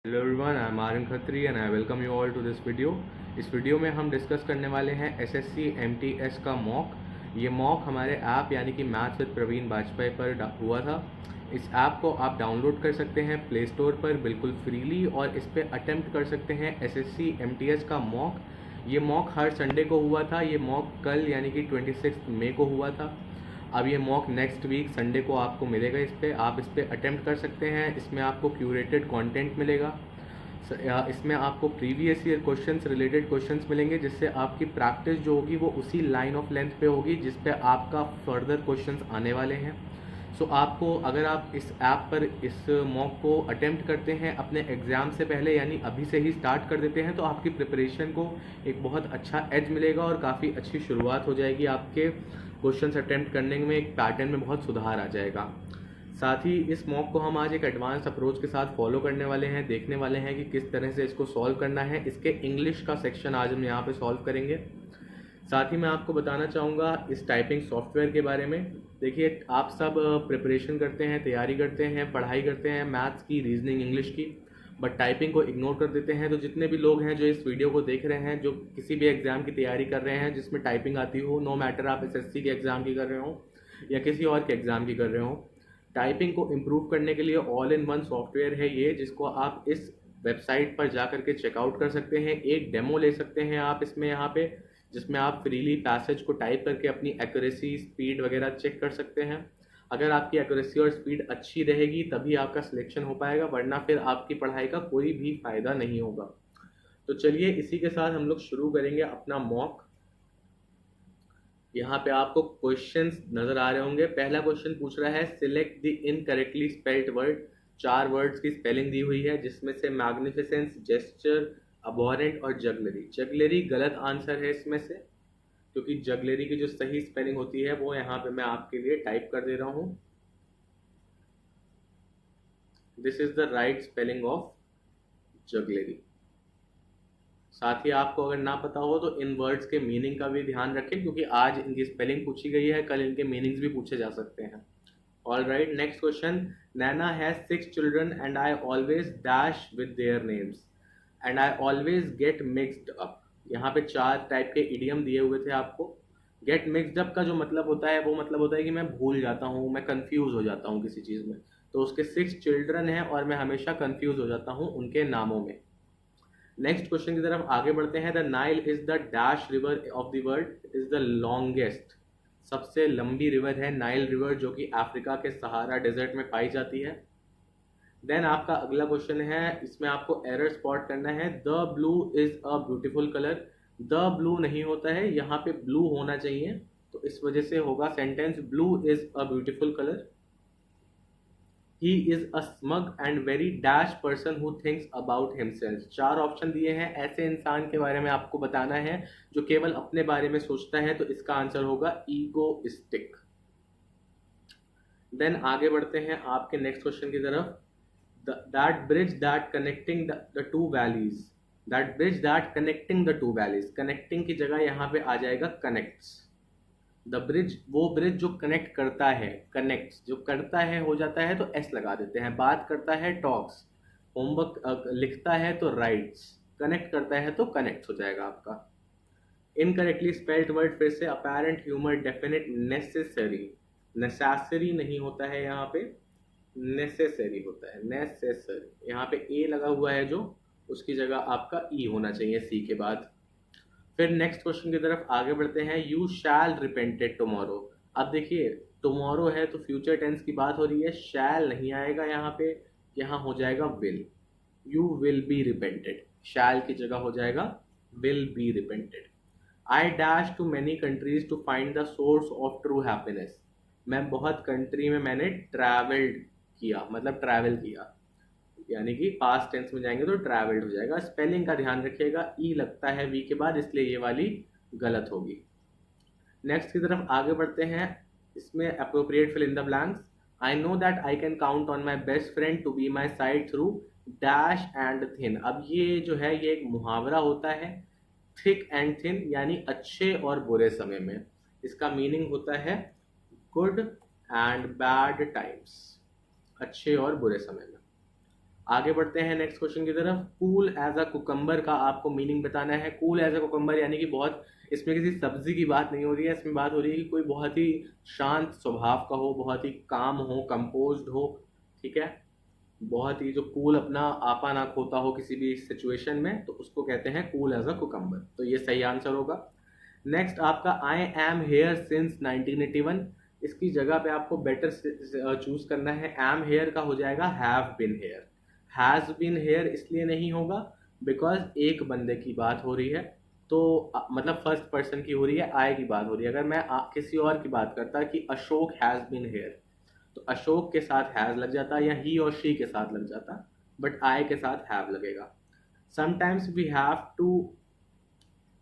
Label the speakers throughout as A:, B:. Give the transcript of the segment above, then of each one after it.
A: Hello everyone, I am Aryan Khatri and I welcome you all to this video. इस video में हम discuss करने वाले हैं एसएससी एमटीएस का मॉक। ये मॉक हमारे ऐप यानी कि मैथ्स विद प्रवीण वाजपेयी पर हुआ था। इस ऐप को आप डाउनलोड कर सकते हैं प्ले स्टोर पर बिल्कुल फ्रीली और इस पर अटेम्प्ट कर सकते हैं एसएससी एमटीएस का मॉक। ये मॉक हर संडे को हुआ था। ये मॉक कल यानी कि 26 मई को हुआ था। अब ये मॉक नेक्स्ट वीक संडे को आपको मिलेगा। आप इस पर अटेम्प्ट कर सकते हैं। इसमें आपको क्यूरेटेड कंटेंट मिलेगा। इसमें आपको previous year questions related questions मिलेंगे, जिससे आपकी प्रैक्टिस जो होगी वो उसी लाइन ऑफ लेंथ पे होगी जिस पे आपका फर्दर क्वेश्चंस आने वाले हैं। सो आपको, अगर आप इस ऐप पर इस मॉक को अटेम्प्ट करते हैं अपने एग्ज़ाम से पहले यानी अभी से ही स्टार्ट कर देते हैं, तो आपकी प्रिपरेशन को एक बहुत अच्छा एज मिलेगा और काफ़ी अच्छी शुरुआत हो जाएगी। आपके क्वेश्चंस अटेम्प्ट करने में एक पैटर्न में बहुत सुधार आ जाएगा। साथ ही इस मॉक को हम आज एक एडवांस अप्रोच के साथ फॉलो करने वाले हैं, देखने वाले हैं कि किस तरह से इसको सॉल्व करना है। इसके इंग्लिश का सेक्शन आज हम यहाँ पे सॉल्व करेंगे। साथ ही मैं आपको बताना चाहूँगा इस टाइपिंग सॉफ्टवेयर के बारे में। देखिए, आप सब प्रिपरेशन करते हैं, तैयारी करते हैं, पढ़ाई करते हैं मैथ्स की, रीजनिंग, इंग्लिश की, बट टाइपिंग को इग्नोर कर देते हैं। तो जितने भी लोग हैं जो इस वीडियो को देख रहे हैं, जो किसी भी एग्ज़ाम की तैयारी कर रहे हैं जिसमें टाइपिंग आती हो, नो मैटर आप एसएससी के एग्ज़ाम की कर रहे हो या किसी और के एग्ज़ाम की कर रहे हो, टाइपिंग को इम्प्रूव करने के लिए ऑल इन वन सॉफ्टवेयर है ये, जिसको आप इस वेबसाइट पर जा करके चेकआउट कर सकते हैं। एक डेमो ले सकते हैं आप इसमें, यहाँ पे, जिसमें आप फ्रीली पैसेज को टाइप करके अपनी एक्यूरेसी, स्पीड वगैरह चेक कर सकते हैं। अगर आपकी एक्यूरेसी और स्पीड अच्छी रहेगी तभी आपका सिलेक्शन हो पाएगा, वरना फिर आपकी पढ़ाई का कोई भी फ़ायदा नहीं होगा। तो चलिए इसी के साथ हम लोग शुरू करेंगे अपना मॉक। यहाँ पे आपको क्वेश्चंस नजर आ रहे होंगे। पहला क्वेश्चन पूछ रहा है, select the incorrectly spelled word. 4 words की स्पेलिंग दी हुई है, जिसमें से मैग्निफिसेंस, जेस्चर, अबॉरेंट और जगलरी। जगलरी गलत आंसर है इसमें से, क्योंकि जगलरी की जो सही स्पेलिंग होती है वो यहाँ पे मैं आपके लिए टाइप कर दे रहा हूँ। This is the right spelling of jugglery. साथ ही आपको अगर ना पता हो तो इन वर्ड्स के मीनिंग का भी ध्यान रखें, क्योंकि आज इनकी स्पेलिंग पूछी गई है, कल इनके मीनिंग्स भी पूछे जा सकते हैं। All right, next question. Naina has 6 children and I always dash with their names and I always get mixed up. यहाँ पे 4 टाइप के इडियम दिए हुए थे आपको। गेट मिक्सड अप का जो मतलब होता है वो मतलब होता है कि मैं भूल जाता हूँ, मैं कंफ्यूज हो जाता हूँ किसी चीज़ में। तो उसके 6 चिल्ड्रन हैं और मैं हमेशा कंफ्यूज हो जाता हूँ उनके नामों में। नेक्स्ट क्वेश्चन की तरफ आगे बढ़ते हैं। The Nile is the dash river of the world, it is the longest. सबसे लंबी रिवर है नाइल रिवर, जो कि अफ्रीका के सहारा डेजर्ट में पाई जाती है। देन आपका अगला क्वेश्चन है, इसमें आपको एरर स्पॉट करना है। The blue is a beautiful colour. The blue नहीं होता है, यहाँ पे ब्लू होना चाहिए, तो इस वजह से होगा sentence blue is a beautiful colour. He is a smug and very dash person who thinks about himself. 4 option दिए हैं, ऐसे इंसान के बारे में आपको बताना है जो केवल अपने बारे में सोचता है, तो इसका आंसर होगा ईगोइस्टिक। देन आगे बढ़ते हैं आपके नेक्स्ट क्वेश्चन की तरफ। That bridge that connecting the two valleys. That bridge that connecting the two valleys, connecting की जगह यहाँ पे आ जाएगा कनेक्ट्स। द ब्रिज, वो ब्रिज जो कनेक्ट करता है, कनेक्ट जो करता है हो जाता है तो एस लगा देते हैं। बात करता है टॉक्स, होमवर्क लिखता है तो राइट्स, कनेक्ट करता है तो कनेक्ट हो जाएगा आपका। इनकरेक्टली स्पेल्ड वर्ड फिर से, apparent, humour, definite, necessary. Necessary नहीं होता है यहाँ पे, नेसेसरी होता है, नेसेसरी। यहाँ पे ए लगा हुआ है जो, उसकी जगह आपका ई होना चाहिए सी के बाद। फिर नेक्स्ट क्वेश्चन की तरफ आगे बढ़ते हैं। You shall repented tomorrow. अब देखिए, टुमारो है तो फ्यूचर टेंस की बात हो रही है, शैल नहीं आएगा यहाँ पे, यहाँ हो जाएगा will. You will be repented, shall की जगह हो जाएगा will be repented. I dash to many countries to find the source of true happiness. मैं बहुत कंट्री में मैंने ट्रैवल्ड किया, मतलब ट्रैवल किया, यानी कि पास्ट टेंस में जाएंगे तो ट्रैवल्ड हो जाएगा। स्पेलिंग का ध्यान रखिएगा, ई लगता है वी के बाद, इसलिए ये वाली गलत होगी। नेक्स्ट की तरफ आगे बढ़ते हैं। इसमें appropriate fill in the blanks. I know that I can count on my best friend to be my side through dash and thin. अब ये जो है ये एक मुहावरा होता है, थिक एंड थिन, यानी अच्छे और बुरे समय में। इसका मीनिंग होता है गुड एंड बैड टाइम्स, अच्छे और बुरे समय में। आगे बढ़ते हैं नेक्स्ट क्वेश्चन की तरफ। कूल एज अ कुकम्बर का आपको मीनिंग बताना है। कूल एज अ कुकम्बर यानी कि बहुत, इसमें किसी सब्जी की बात नहीं हो रही है, इसमें बात हो रही है कि कोई बहुत ही शांत स्वभाव का हो, बहुत ही काम हो, कंपोज्ड हो, ठीक है, बहुत ही जो कूल अपना आपा ना खोता हो किसी भी सिचुएशन में, तो उसको कहते हैं कूल एज अ कुकम्बर। तो ये सही आंसर होगा। नेक्स्ट आपका आई एम हेयर सिंस 1981, इसकी जगह पे आपको बेटर चूज करना है। एम हेयर का हो जाएगा have been here. Has been here इसलिए नहीं होगा बिकॉज एक बंदे की बात हो रही है, तो मतलब फर्स्ट पर्सन की हो रही है, आई की बात हो रही है। अगर मैं किसी और की बात करता कि अशोक हैज बिन हेयर, तो अशोक के साथ हैज लग जाता या ही और शी के साथ लग जाता, बट आई के साथ हैव लगेगा। समटाइम्स वी हैव टू,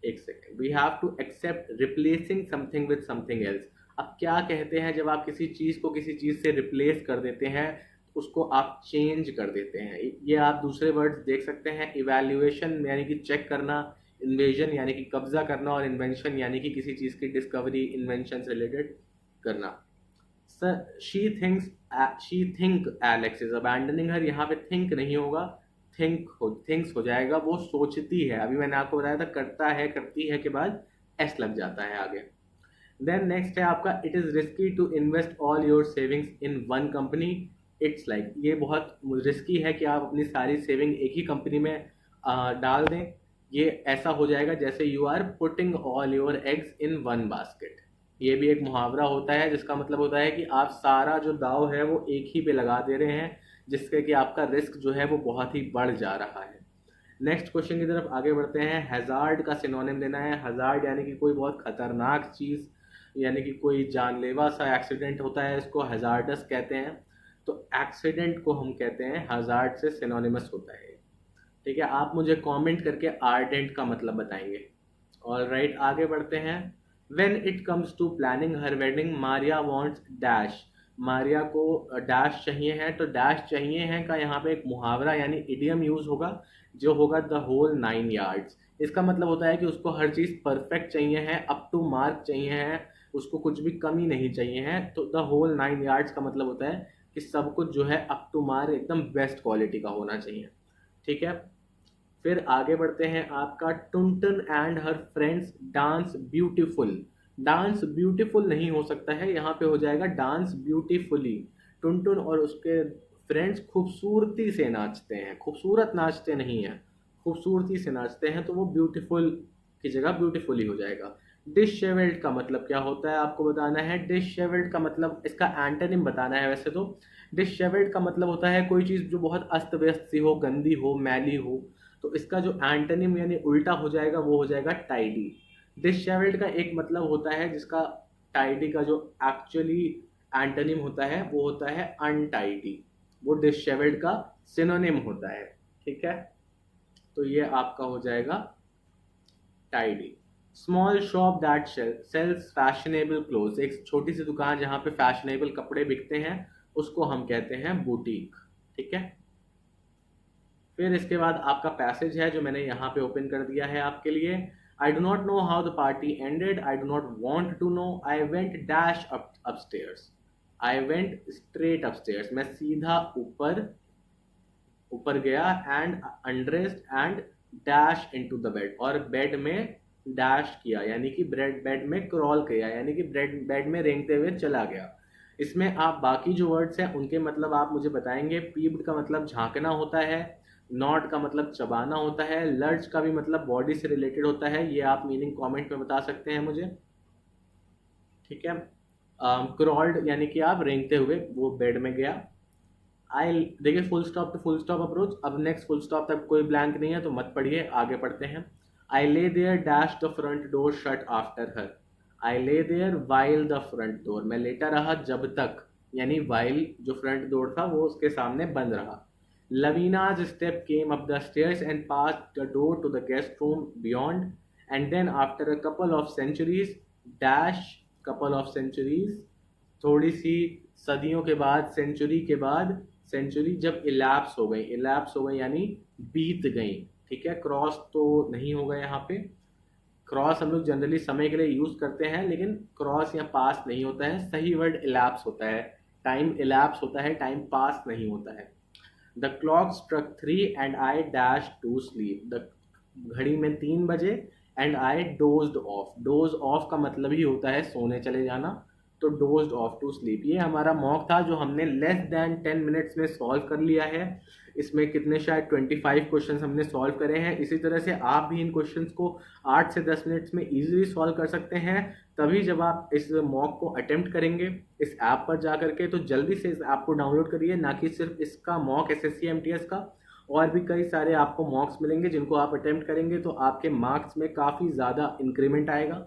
A: एक second, we have to accept replacing something with something else. अब क्या कहते हैं जब आप किसी चीज को किसी चीज से रिप्लेस कर देते हैं, उसको आप चेंज कर देते हैं। ये आप दूसरे वर्ड्स देख सकते हैं। इवैल्यूएशन यानी कि चेक करना, इन्वेजन यानी कि कब्जा करना, और इन्वेंशन यानी कि किसी चीज की डिस्कवरी, इन्वेंशन से रिलेटेड करना। Sir she think Alex is abandoning her, यहाँ पे थिंक नहीं होगा, थिंक्स हो जाएगा। वो सोचती है, अभी मैंने आपको बताया था करता है, करती है के बाद एस लग जाता है आगे। देन नेक्स्ट है आपका it is risky to invest all your savings in one company. It's like, ये बहुत रिस्की है कि आप अपनी सारी सेविंग एक ही कंपनी में डाल दें। ये ऐसा हो जाएगा जैसे you are putting all your eggs in one basket. ये भी एक मुहावरा होता है जिसका मतलब होता है कि आप सारा जो दाव है वो एक ही पे लगा दे रहे हैं, जिससे कि आपका रिस्क जो है वो बहुत ही बढ़ जा रहा है। नेक्स्ट क्वेश्चन की तरफ आगे बढ़ते हैं। हैजार्ड का सिनोनिम देना है। हैजार्ड यानी कि कोई बहुत खतरनाक चीज़, यानी कि कोई जानलेवा सा एक्सीडेंट होता है, इसको हैजार्डस कहते हैं। तो एक्सीडेंट को हम कहते हैं हैजार्ड से सिनोनिमस होता है, ठीक है। आप मुझे कमेंट करके आर्डेंट का मतलब बताएंगे। ऑल राइट, आगे बढ़ते हैं। When it comes to planning her wedding Maria wants dash. Maria को डैश चाहिए है, तो डैश चाहिए है का यहाँ पे एक मुहावरा यानी इडियम यूज होगा, जो होगा द होल 9 यार्ड्स। इसका मतलब होता है कि उसको हर चीज़ परफेक्ट चाहिए है, अप टू मार्क चाहिए है, उसको कुछ भी कमी नहीं चाहिए है। तो द होल 9 यार्ड्स का मतलब होता है कि सब कुछ जो है अप टू मार्क, एकदम बेस्ट क्वालिटी का होना चाहिए, ठीक है। फिर आगे बढ़ते हैं। आपका टुनटन and her friends dance beautiful. Dance beautiful नहीं हो सकता है, यहाँ पे हो जाएगा डांस ब्यूटीफुली। टुनटुन और उसके फ्रेंड्स खूबसूरती से नाचते हैं, खूबसूरत नाचते नहीं हैं, खूबसूरती से नाचते हैं, तो वो ब्यूटीफुल की जगह ब्यूटीफुली हो जाएगा। डिशेवल्ड का मतलब क्या होता है आपको बताना है। डिशेवल्ड का मतलब, इसका एंटोनिम बताना है वैसे तो। डिशेवल्ड का मतलब होता है कोई चीज़ जो बहुत अस्त व्यस्त सी हो, गंदी हो, मैली हो, तो इसका जो एंटोनिम यानी उल्टा हो जाएगा वो हो जाएगा टाइडी। डिशेवल्ड का एक मतलब होता है जिसका टाइडी का जो एक्चुअली एंटोनिम होता है वो होता है अनटाइडी, वो डिशेवल्ड का सिनोनिम होता है, ठीक है। तो ये आपका हो जाएगा tidy. Small shop that sells fashionable clothes, एक छोटी सी दुकान जहाँ पे फैशनेबल कपड़े बिकते हैं, उसको हम कहते हैं बुटीक, ठीक है। फिर इसके बाद आपका पैसेज है जो मैंने यहाँ पे ओपन कर दिया है आपके लिए। I do not know how the party ended, I do not want to know, I went dash upstairs. I went straight upstairs, मैं सीधा ऊपर ऊपर गया, and undressed and dash into the bed, और बेड में डैश किया यानी कि बेड में क्रॉल किया, यानी कि बेड में रेंगते हुए चला गया। इसमें आप बाकी जो वर्ड्स हैं उनके मतलब आप मुझे बताएंगे। पीप्ड का मतलब झांकना होता है, नॉट का मतलब चबाना होता है, लर्ज का भी मतलब बॉडी से रिलेटेड होता है। ये आप मीनिंग कमेंट में बता सकते हैं मुझे, ठीक है। क्रॉल्ड यानी कि आप रेंगते हुए वो बेड में गया। आई, देखिए full stop to full stop approach, अब नेक्स्ट फुल स्टॉप तक कोई ब्लैंक नहीं है तो मत पढ़िए, आगे पढ़ते हैं। I lay there dash the front door shut after her. I lay there while the front door, मैं लेटा रहा जब तक, यानी वाइल जो फ्रंट डोर था वो उसके सामने बंद रहा। लवीनाज step came up the stairs and pass the door to the guest room beyond, and then after a couple of centuries dash, couple of centuries, थोड़ी सी सदियों के बाद, सेंचुरी के बाद, सेंचुरी जब इलैप्स हो गई यानी बीत गई, ठीक है। क्रॉस तो नहीं होगा यहाँ पे, क्रॉस हम लोग जनरली समय के लिए यूज करते हैं, लेकिन क्रॉस या पास नहीं होता है, सही वर्ड इलैप्स होता है, टाइम इलैप्स होता है, टाइम पास नहीं होता है। The clock struck 3 and I dash to sleep. The घड़ी में 3 बजे and I dozed off. Doze off का मतलब ही होता है सोने चले जाना, तो डोज्ड ऑफ टू स्लीप। ये हमारा मॉक था जो हमने लेस देन 10 मिनट्स में सॉल्व कर लिया है। इसमें कितने, शायद 25 क्वेश्चन हमने सॉल्व करे हैं। इसी तरह से आप भी इन क्वेश्चंस को 8 से 10 मिनट्स में इजीली सॉल्व कर सकते हैं, तभी जब आप इस मॉक को अटेम्प्ट करेंगे इस ऐप पर जा करके। तो जल्दी से इस ऐप को डाउनलोड करिए, ना कि सिर्फ इसका मॉक एसएससी एमटीएस का, और भी कई सारे आपको मॉक्स मिलेंगे जिनको आप अटेम्प्ट करेंगे तो आपके मार्क्स में काफ़ी ज़्यादा इंक्रीमेंट आएगा।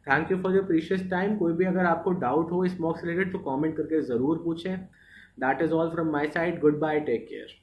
A: Thank you for your precious time. कोई भी अगर आपको डाउट हो इस मॉक से रिलेटेड तो कमेंट करके ज़रूर पूछें। That is all from my side. Goodbye, take care.